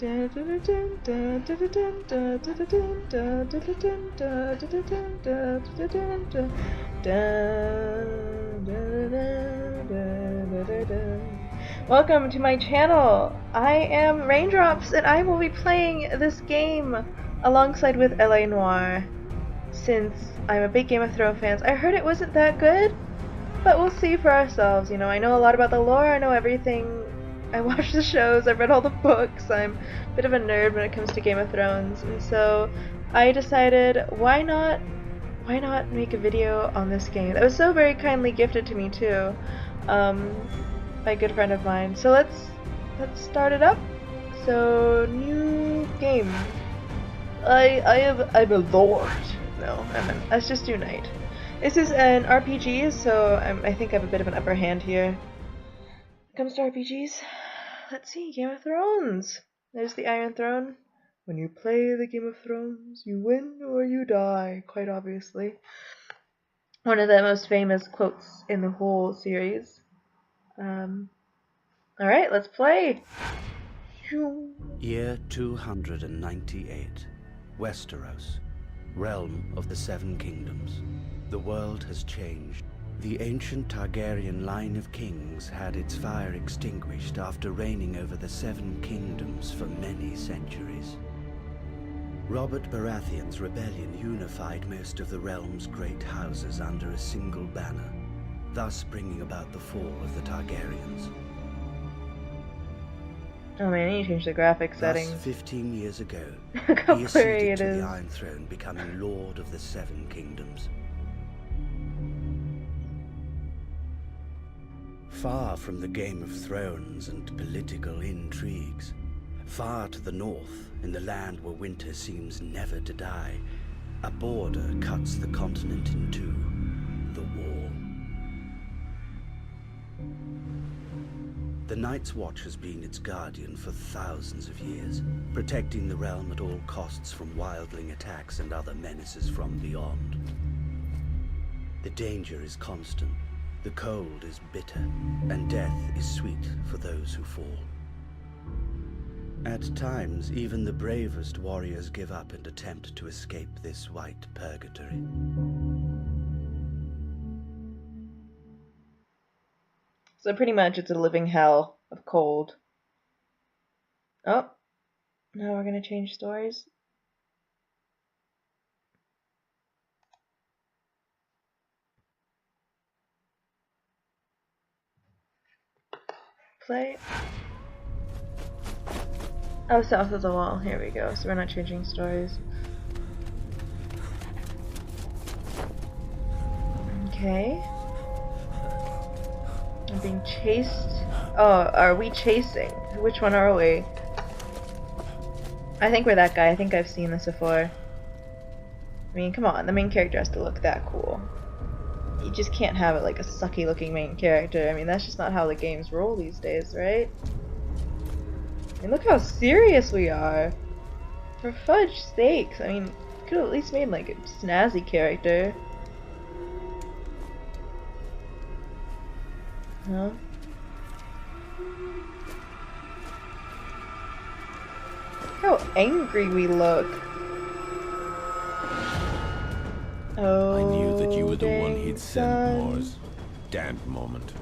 Welcome to my channel. I am Raindrops, and I will be playing this game alongside with LA Noir. Since I'm a big Game of Thrones fan, I heard it wasn't that good, but we'll see for ourselves. You know, I know a lot about the lore, I know everything. I watch the shows, I've read all the books, I'm a bit of a nerd when it comes to Game of Thrones, and so I decided, why not make a video on this game that was so very kindly gifted to me too, by a good friend of mine. So let's start it up. So, new game. I'm a lord. No, let's just do knight. This is an RPG, so I think I have a bit of an upper hand here. When it comes to RPGs, let's see, Game of Thrones. There's the Iron Throne. When you play the Game of Thrones, you win or you die, quite obviously. One of the most famous quotes in the whole series. Alright, let's play! Year 298. Westeros. Realm of the Seven Kingdoms. The world has changed. The ancient Targaryen line of kings had its fire extinguished after reigning over the Seven Kingdoms for many centuries. Robert Baratheon's rebellion unified most of the realm's great houses under a single banner, thus bringing about the fall of the Targaryens. Oh man, I need to change the graphic settings. Thus, 15 years ago, Look how he blurry acceded it to is. the Iron Throne, becoming Lord of the Seven Kingdoms. Far from the Game of Thrones and political intrigues, far to the north, in the land where winter seems never to die, a border cuts the continent in two, the Wall. The Night's Watch has been its guardian for thousands of years, protecting the realm at all costs from wildling attacks and other menaces from beyond. The danger is constant, the cold is bitter, and death is sweet for those who fall. At times, even the bravest warriors give up and attempt to escape this white purgatory. So pretty much it's a living hell of cold. Oh, now we're gonna change stories. Play. Oh, south of the wall. Here we go. So we're not changing stories. Okay. I'm being chased. Oh, are we chasing? Which one are we? I think we're that guy. I think I've seen this before. I mean, come on. The main character has to look that cool. You just can't have it like a sucky looking main character. I mean, that's just not how the games roll these days, right? I mean, look how serious we are. For fudge sakes. I mean, you could have at least made like a snazzy character. Huh? Look how angry we look. Oh, I knew that you were the one he'd sent, son. Mors. Damned moment.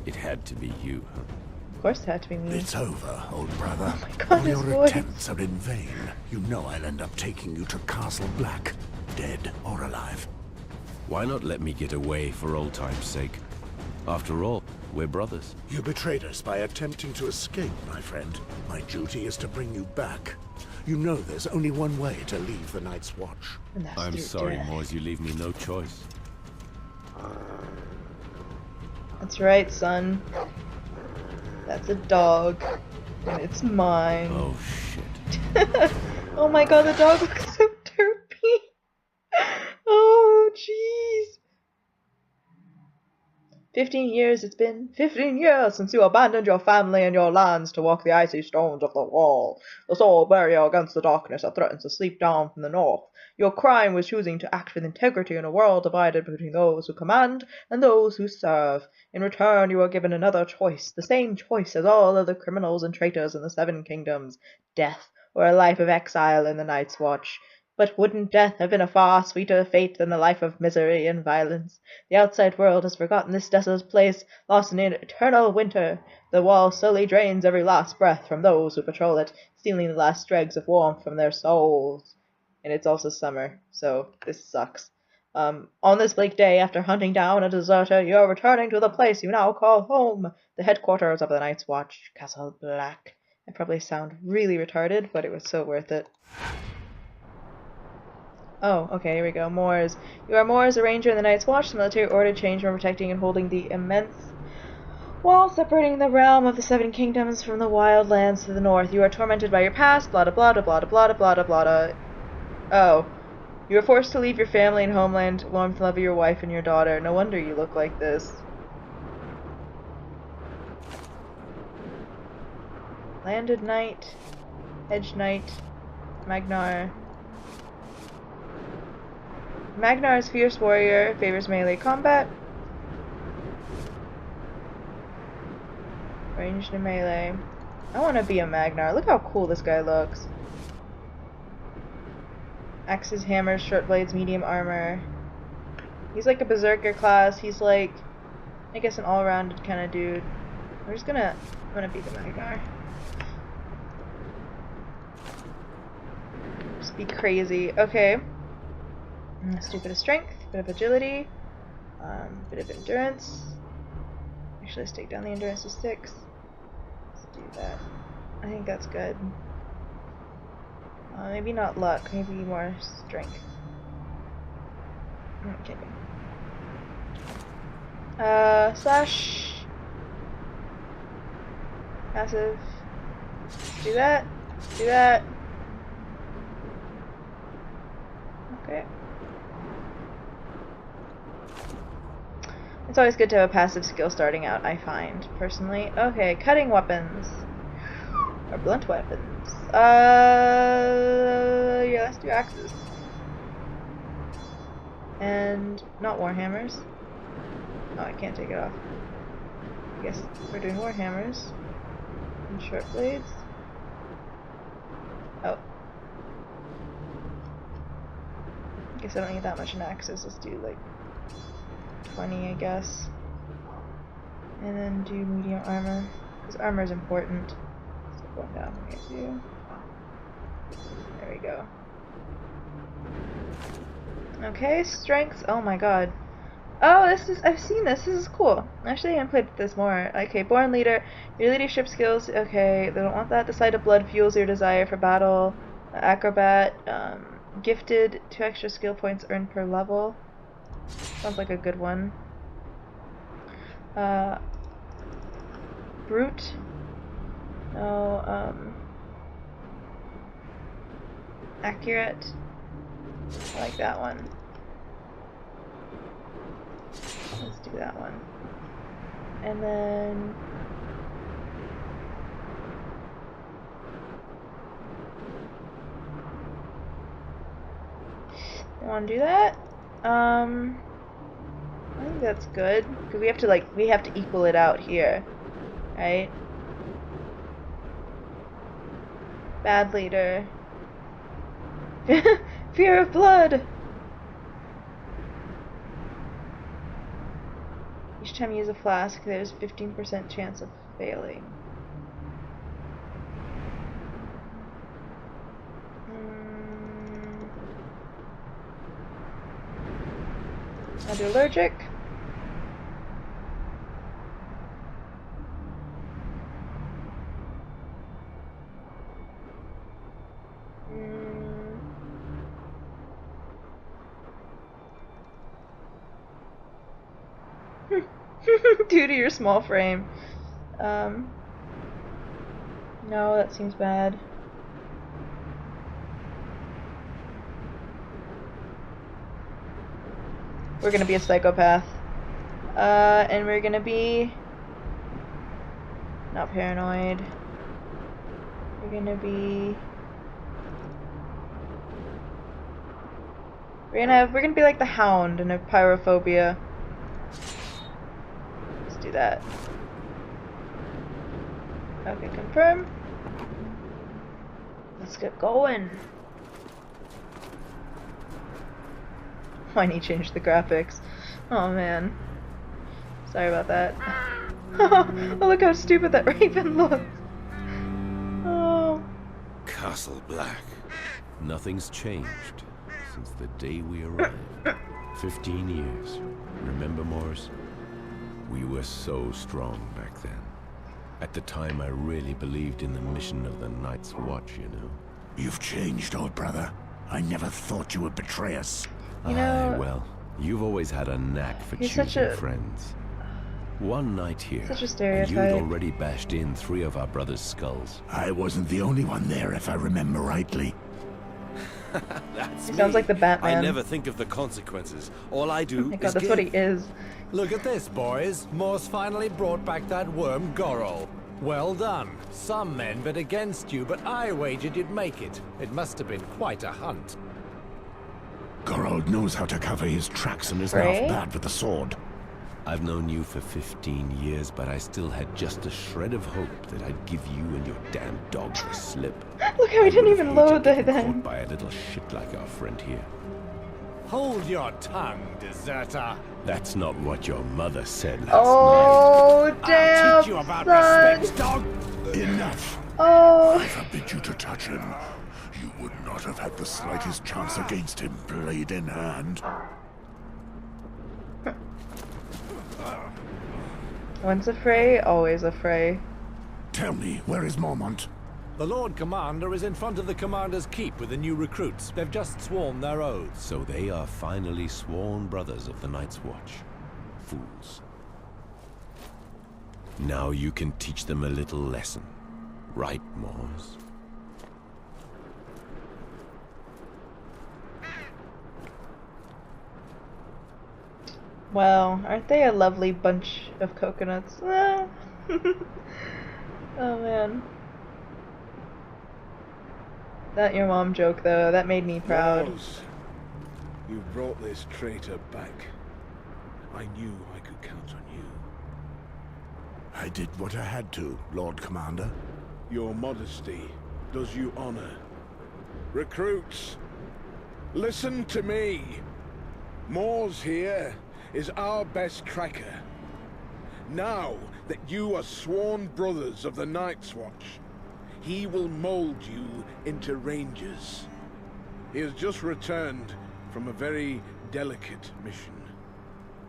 It had to be you. Of course it had to be me. It's over, old brother. Oh my God, All his your voice. attempts are in vain. You know I'll end up taking you to Castle Black, dead or alive. Why not let me get away for old time's sake? After all, we're brothers. You betrayed us by attempting to escape, my friend. My duty is to bring you back. You know there's only one way to leave the Night's Watch. And that's I'm through sorry, death. Mors, you leave me no choice. That's right, son. That's a dog. And it's mine. Oh, shit. Oh my god, the dog looks so derpy. Oh, jeez. 15 years it's been. 15 years since you abandoned your family and your lands to walk the icy stones of the wall. The sole barrier against the darkness that threatens to sleep down from the north. Your crime was choosing to act with integrity in a world divided between those who command and those who serve. In return, you were given another choice, the same choice as all other criminals and traitors in the Seven Kingdoms. Death, or a life of exile in the Night's Watch. But wouldn't death have been a far sweeter fate than the life of misery and violence? The outside world has forgotten this desolate place, lost in eternal winter. The wall slowly drains every last breath from those who patrol it, stealing the last dregs of warmth from their souls. And it's also summer, so this sucks. On this bleak day, after hunting down a deserter, you're returning to the place you now call home, the headquarters of the Night's Watch, Castle Black. I probably sound really retarded, but it was so worth it. Oh, okay, here we go. Moors. You are Moors, a ranger in the Night's Watch. The military order changed from protecting and holding the immense wall separating the realm of the Seven Kingdoms from the wild lands to the north. You are tormented by your past, blah blah blah blah blah blah blah blah. Oh. You were forced to leave your family and homeland, warmth and love of your wife and your daughter. No wonder you look like this. Landed Knight, Edge Knight, Magnar. Magnar is fierce warrior, favors melee combat. Ranged and melee. I want to be a Magnar. Look how cool this guy looks. Axes, hammers, short blades, medium armor. He's like a berserker class. He's like, I guess, an all-rounded kind of dude. I'm gonna be the Magnar. Just be crazy. Okay. Let's do a bit of strength, bit of agility, bit of endurance. Actually, let's take down the endurance to 6. Let's do that. I think that's good. Maybe not luck, maybe more strength. I'm kidding. Slash. Passive. Let's do that. Do that. Okay. It's always good to have a passive skill starting out, I find, personally. Okay, cutting weapons. Or blunt weapons. Yeah, let's do axes. And not warhammers. Oh, I can't take it off. I guess we're doing warhammers. And short blades. Oh. I guess I don't need that much in axes. Let's do like 20, I guess. And then do medium armor. Because armor is important. So going down here too. There we go. Okay, strength. Oh my god. Oh, I've seen this. This is cool. Actually, I haven't played this more. Okay, born leader. Your leadership skills. Okay, they don't want that. The sight of blood fuels your desire for battle. Acrobat. Gifted. 2 extra skill points earned per level. Sounds like a good one. Brute. No, accurate. I like that one. Let's do that one. And then I want to do that. I think that's good because we have to equal it out here, right? Bad leader. Fear of blood. Each time you use a flask, there's 15% chance of failing. I'll do allergic. Due to your small frame. No, that seems bad. We're gonna be a psychopath. And we're gonna be not paranoid. We're gonna be we're gonna be like the Hound and have pyrophobia. Let's do that. Okay, confirm. Let's get going. Why need to change the graphics? Oh man. Sorry about that. Oh, look how stupid that raven looks. Oh. Castle Black. Nothing's changed since the day we arrived. 15 years. Remember, Morris? We were so strong back then. At the time, I really believed in the mission of the Night's Watch, you know. You've changed, old brother. I never thought you would betray us. You know, well, you've always had a knack for he's choosing such a- friends. One night here, Such a and stereotype. you'd already bashed in 3 of our brothers' skulls. I wasn't the only one there, if I remember rightly. That's He sounds like the Batman. I never think of the consequences. All I do Oh my god, is that's give. what he is. Look at this, boys. Morse finally brought back that worm Gorrel. Well done. Some men bet against you, but I wagered you'd make it. It must have been quite a hunt. Gorold knows how to cover his tracks and is Frey? half bad with the sword. I've known you for 15 years, but I still had just a shred of hope that I'd give you and your damn dogs a slip. Look how he didn't even load that Caught then. by a little shit like our friend here. Hold your tongue, deserter. That's not what your mother said last Oh, I'll damn, teach you about son. respect, dog. Enough! Oh, I forbid you to touch him. You would not have had the slightest chance against him, blade in hand. once a fray, always a fray. Tell me, where is Mormont? The Lord Commander is in front of the Commander's Keep with the new recruits. They've just sworn their oaths. night. So they are finally sworn brothers of the Night's Watch. Fools. Now you can teach them a little lesson. Right, Morse? Well, aren't they a lovely bunch of coconuts? Ah. Oh man. That your mom joke though, that made me proud. Rose, you brought this traitor back. I knew I could count on you. I did what I had to, Lord Commander. Your modesty does you honor. Recruits, listen to me. Mors here is our best tracker. Now that you are sworn brothers of the Night's Watch, he will mold you into rangers. He has just returned from a very delicate mission,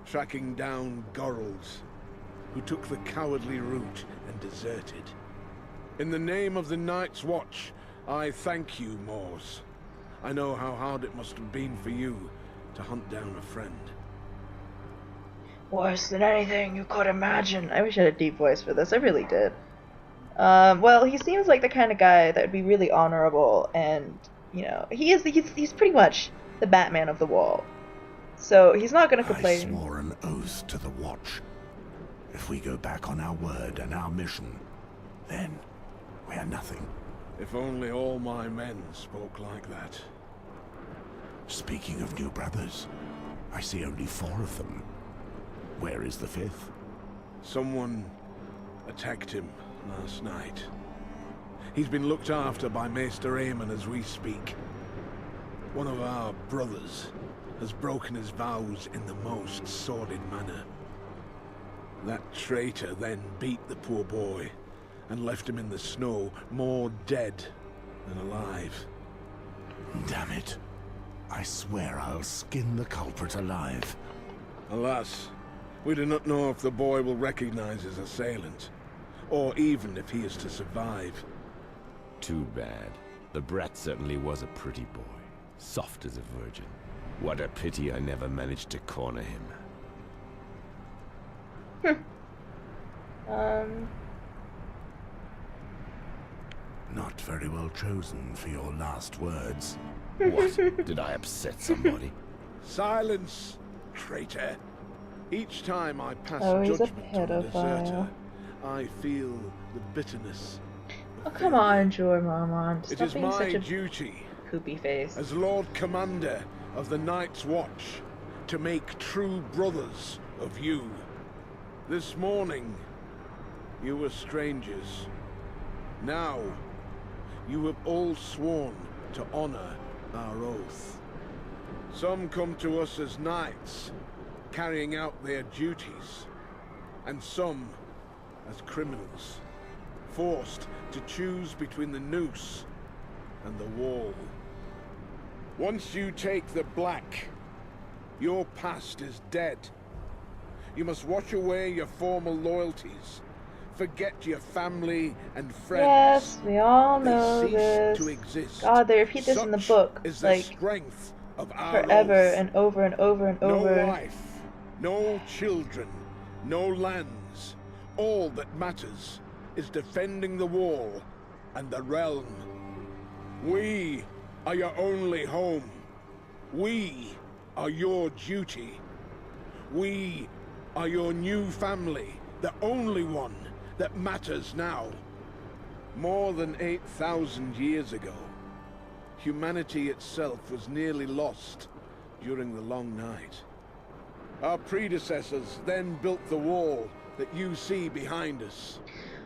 tracking down Gorrels, who took the cowardly route and deserted. In the name of the Night's Watch, I thank you, Mors. I know how hard it must have been for you to hunt down a friend. Worse than anything you could imagine. I wish I had a deep voice for this, I really did. Well, he seems like the kind of guy that would be really honorable, and, you know, he's pretty much the Batman of the Wall. So he's not gonna I complain. swore an oath to the Watch. If we go back on our word and our mission, then we are nothing. If only all my men spoke like that. Speaking of new brothers, I see only 4 of them. Where is the 5th? Someone attacked him last night. He's been looked after by Maester Aemon as we speak. One of our brothers has broken his vows in the most sordid manner. That traitor then beat the poor boy and left him in the snow, more dead than alive. Damn it. I swear I'll skin the culprit alive. Alas, we do not know if the boy will recognize his assailant, or even if he is to survive. Too bad. The brat certainly was a pretty boy. Soft as a virgin. What a pity I never managed to corner him. Not very well chosen for your last words. What? Did I upset somebody? Silence, traitor. Each time I pass Oh, he's a judgment on a deserter, pedophile. I feel the bitterness. Oh, come on, Jor Mormont. It Stop is being my such a duty poopy face. as Lord Commander of the Night's Watch to make true brothers of you. This morning, you were strangers. Now, you have all sworn to honor our oath. Some come to us as knights, carrying out their duties, and some as criminals, forced to choose between the noose and the wall. Once you take the black, your past is dead. You must wash away your former loyalties, forget your family and friends. Yes, we all They know cease this. to exist. God, they repeat this in the Such book, is the like, strength of our forever oath. and over and over and over. No wife, no children, no lands. All that matters is defending the wall and the realm. We are your only home. We are your duty. We are your new family, the only one that matters now. More than 8,000 years ago, humanity itself was nearly lost during the long night. Our predecessors then built the wall that you see behind us.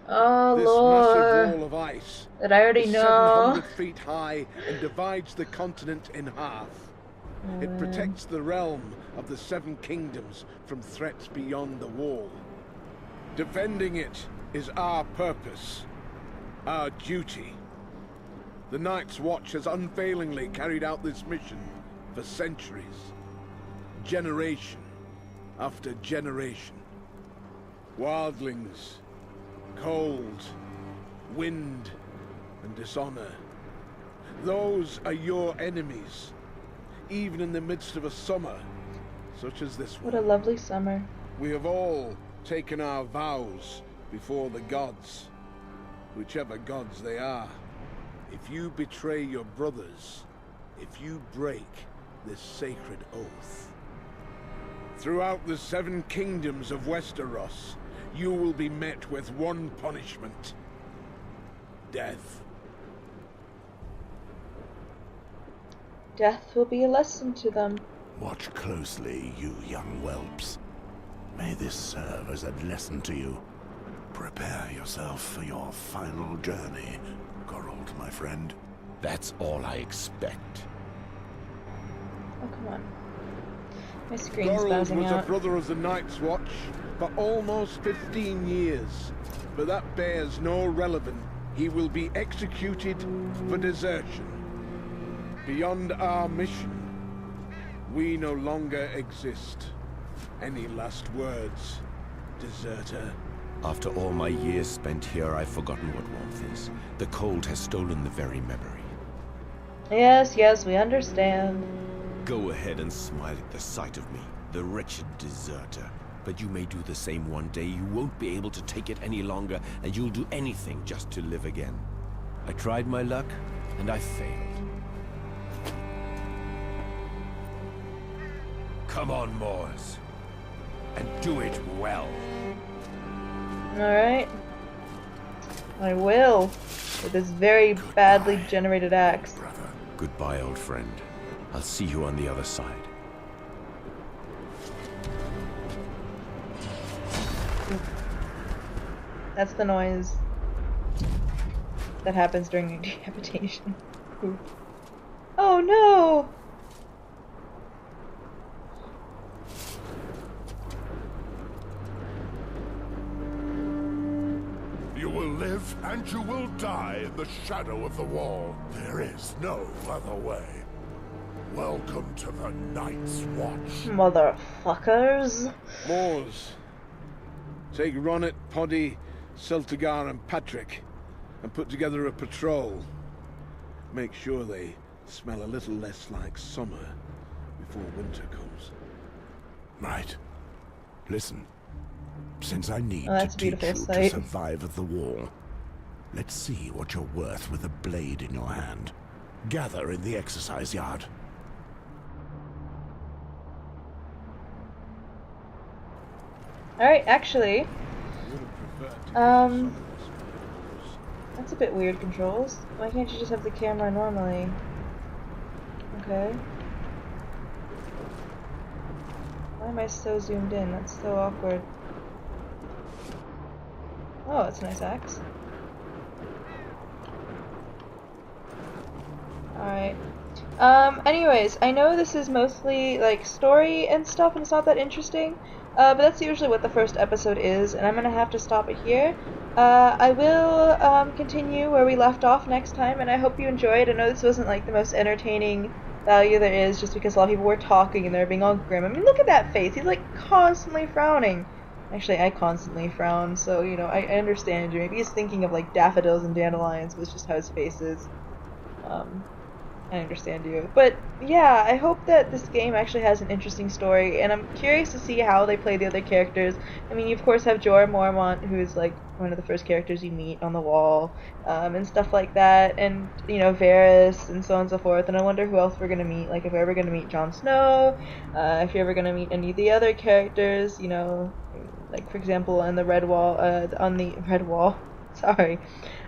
Oh, This Lord. massive wall of ice That I already is know. 700 feet high and divides the continent in half. It protects the realm of the Seven Kingdoms from threats beyond the wall. Defending it is our purpose, our duty. The Night's Watch has unfailingly carried out this mission for centuries, generation after generation. Wildlings, cold, wind, and dishonor. Those are your enemies, even in the midst of a summer such as this one. What a lovely summer. We have all taken our vows before the gods, whichever gods they are. If you betray your brothers, if you break this sacred oath, throughout the Seven Kingdoms of Westeros, you will be met with one punishment: death. Death will be a lesson to them. Watch closely, you young whelps. May this serve as a lesson to you. Prepare yourself for your final journey, Geralt, my friend. That's all I expect. Oh, come on. My screen's Geralt spazzing was a out. brother of the Night's Watch for almost 15 years, but that bears no relevance. He will be executed for desertion. Beyond our mission, we no longer exist. Any last words, deserter? After all my years spent here, I've forgotten what warmth is. The cold has stolen the very memory. Yes, yes, we understand. Go ahead and smile at the sight of me, the wretched deserter. But you may do the same one day. You won't be able to take it any longer, and you'll do anything just to live again. I tried my luck, and I failed. Come on, Moors. And do it well. Alright. I will. With this very badly generated axe. Brother. Goodbye, old friend. I'll see you on the other side. That's the noise that happens during a decapitation. Ooh. Oh no! You will live and you will die in the shadow of the wall. There is no other way. Welcome to the Night's Watch. Motherfuckers. Moors, take Ronnet, Poddy, Celtigar, and Patrick, and put together a patrol. Make sure they smell a little less like summer before winter comes. Right. Listen. Since I need Oh, that's to a teach beautiful you to sight. survive at the wall, let's see what you're worth with a blade in your hand. Gather in the exercise yard. Alright, actually, Would have preferred to um, that's a bit weird, controls. Why can't you just have the camera normally? Okay. Why am I so zoomed in? That's so awkward. Oh, that's a nice axe. Alright. Anyways, I know this is mostly, like, story and stuff, and it's not that interesting, but that's usually what the first episode is, and I'm gonna have to stop it here. I will, continue where we left off next time, and I hope you enjoyed. I know this wasn't, like, the most entertaining value there is, just because a lot of people were talking and they were being all grim. I mean, look at that face! He's, like, constantly frowning. Actually, I constantly frown, so, you know, I understand you. Maybe he's thinking of, like, daffodils and dandelions, but it's just how his face is. I understand you. But yeah, I hope that this game actually has an interesting story, and I'm curious to see how they play the other characters. I mean, you of course have Jorah Mormont, who is like one of the first characters you meet on the wall, and stuff like that, and you know, Varys, and so on and so forth. And I wonder who else we're gonna meet, like if we're ever gonna meet Jon Snow, if you're ever gonna meet any of the other characters, you know, like for example on the Red Wall, on the Red Wall, sorry,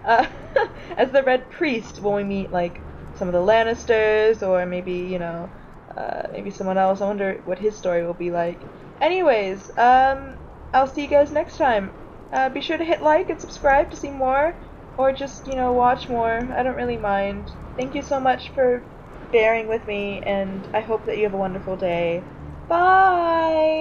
as the Red Priest when we meet like some of the Lannisters, or maybe, you know, maybe someone else. I wonder what his story will be like. Anyways, I'll see you guys next time. Be sure to hit like and subscribe to see more, or just, you know, watch more. I don't really mind. Thank you so much for bearing with me, and I hope that you have a wonderful day. Bye!